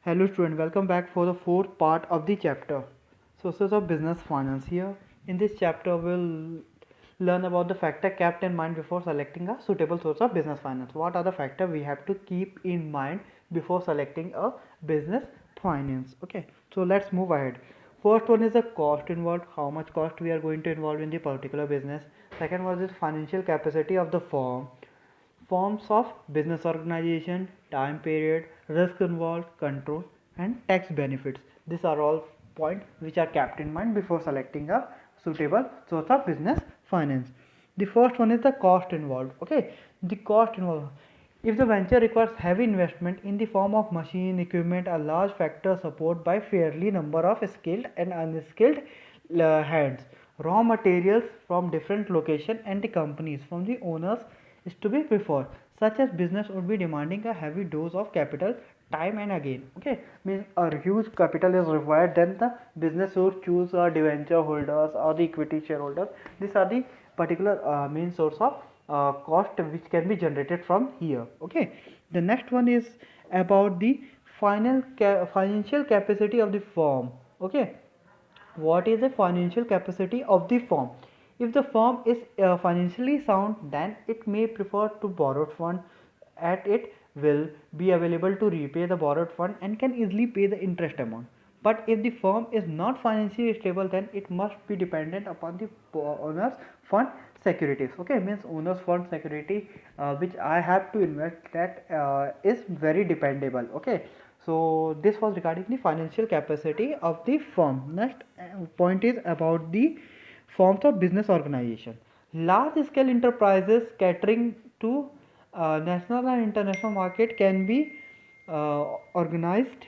Hello student, welcome back for the fourth part of the chapter. Sources of business finance. Here in this chapter we'll learn about the factor kept in mind before selecting a suitable source of business finance. What are the factors we have to keep in mind before selecting a business finance? Okay, so let's move ahead. First one is the cost involved, how much cost we are going to involve in the particular business. Second was the financial capacity of the firm, forms of business organization, time period, risk involved, control, and tax benefits. These are all points which are kept in mind before selecting a suitable source of business finance. The first one is the cost involved. Okay, the cost involved. If the venture requires heavy investment in the form of machine, equipment, a large factor support by fairly number of skilled and unskilled hands, raw materials from different locations and the companies from the owners is to be preferred. Such as business would be demanding a heavy dose of capital time and again. Okay, means a huge capital is required, then the business would choose a debenture holders or the equity shareholders. These are the particular main source of cost which can be generated from here. Okay, the next one is about the financial capacity of the firm. Okay, what is the financial capacity of the firm? If the firm is financially sound, then it may prefer to borrow fund at it will be available to repay the borrowed fund and can easily pay the interest amount. But if the firm is not financially stable, then it must be dependent upon the owner's fund securities. Okay, means owner's fund security which I have to invest, that is very dependable. Okay, so this was regarding the financial capacity of the firm. Next point is about the forms of business organization. Large scale enterprises catering to national and international market can be organized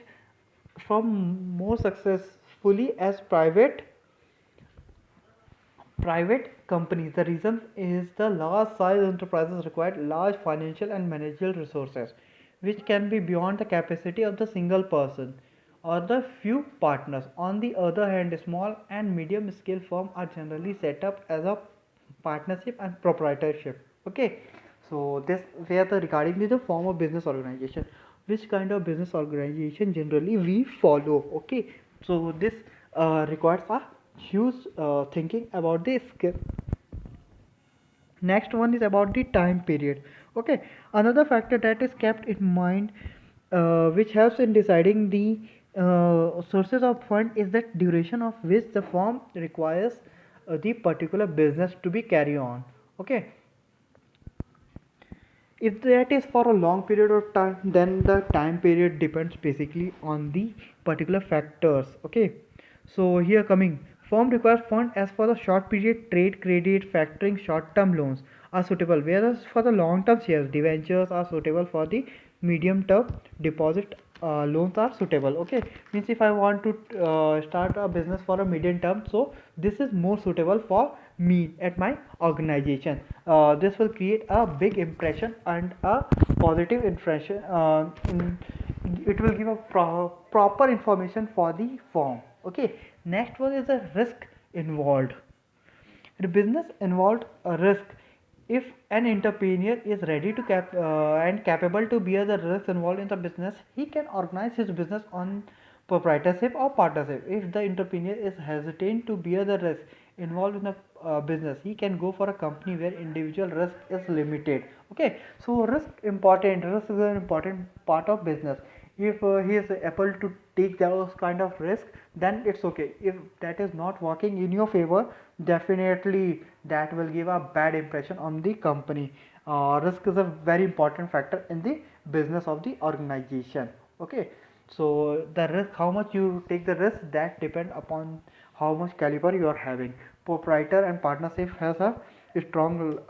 from more successfully as private companies. The reason is the large size enterprises require large financial and managerial resources, which can be beyond the capacity of the single person or the few partners. On the other hand, small and medium scale firms are generally set up as a partnership and proprietorship. Okay, so this where the regarding the form of business organization, which kind of business organization generally we follow. Okay, so this requires a huge thinking about the skill. Next one is about the time period. Okay, another factor that is kept in mind which helps in deciding the sources of fund is the duration of which the firm requires the particular business to be carried on. Okay, if that is for a long period of time, then the time period depends basically on the particular factors. Okay, so here coming, firm requires fund as for the short period trade credit, factoring, short term loans are suitable, whereas for the long term shares debentures are suitable. For the medium term deposit loans are suitable. Okay, means if I want to start a business for a medium term, so this is more suitable for me at my organization. This will create a big impression and a positive impression. It will give a proper information for the firm. Okay, next one is the risk involved. The business involved a risk. If an entrepreneur is ready to and capable to bear the risk involved in the business, he can organize his business on proprietorship or partnership. If the entrepreneur is hesitant to bear the risk involved in a business, he can go for a company where individual risk is limited. Okay, so risk is an important part of business. If he is able to take those kind of risk, then it's okay. If that is not working in your favor, definitely that will give a bad impression on the company. Risk is a very important factor in the business of the organization. Okay, so the risk, how much you take the risk, that depend upon how much caliber you are having. Proprietor and partnership has a strong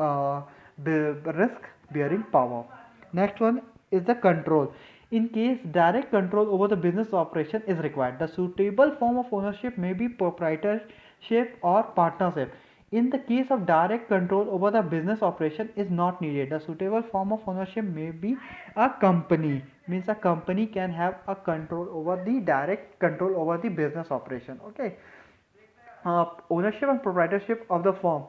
risk bearing power. Next one is the control. In case direct control over the business operation is required, the suitable form of ownership may be proprietorship or partnership. In the case of direct control over the business operation is not needed, the suitable form of ownership may be a company. Means a company can have a control over the direct control over the business operation. Okay, ownership and proprietorship of the firm,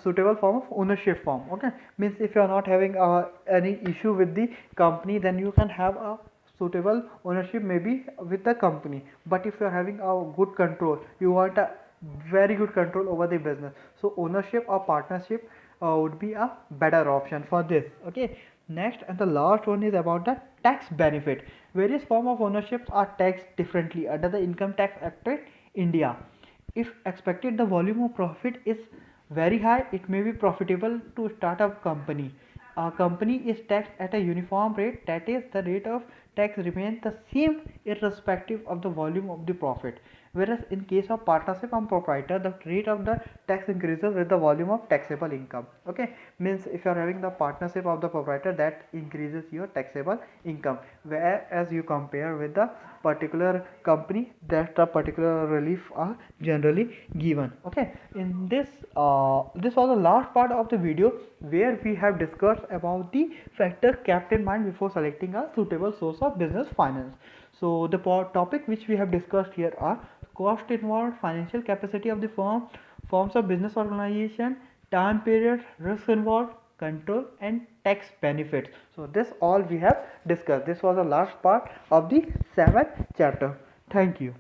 suitable form of ownership form. Okay, means if you are not having any issue with the company, then you can have a suitable ownership may be with the company, but if you are having a good control, you want a very good control over the business, so ownership or partnership would be a better option for this. Okay, next and the last one is about the tax benefit. Various form of ownerships are taxed differently under the income tax act in India. If expected the volume of profit is very high, it may be profitable to start a company. A company is taxed at a uniform rate, that is, the rate of tax remains the same irrespective of the volume of the profit. Whereas in case of partnership and proprietor, the rate of the tax increases with the volume of taxable income. Okay, means if you are having the partnership of the proprietor, that increases your taxable income, whereas you compare with the particular company, that the particular relief are generally given. Okay, in this was the last part of the video where we have discussed about the factor kept in mind before selecting a suitable source of business finance. So the topic which we have discussed here are cost involved, financial capacity of the firm, forms of business organization, time period, risk involved, control, and tax benefits. So this all we have discussed. This was the last part of the 7th chapter. Thank you.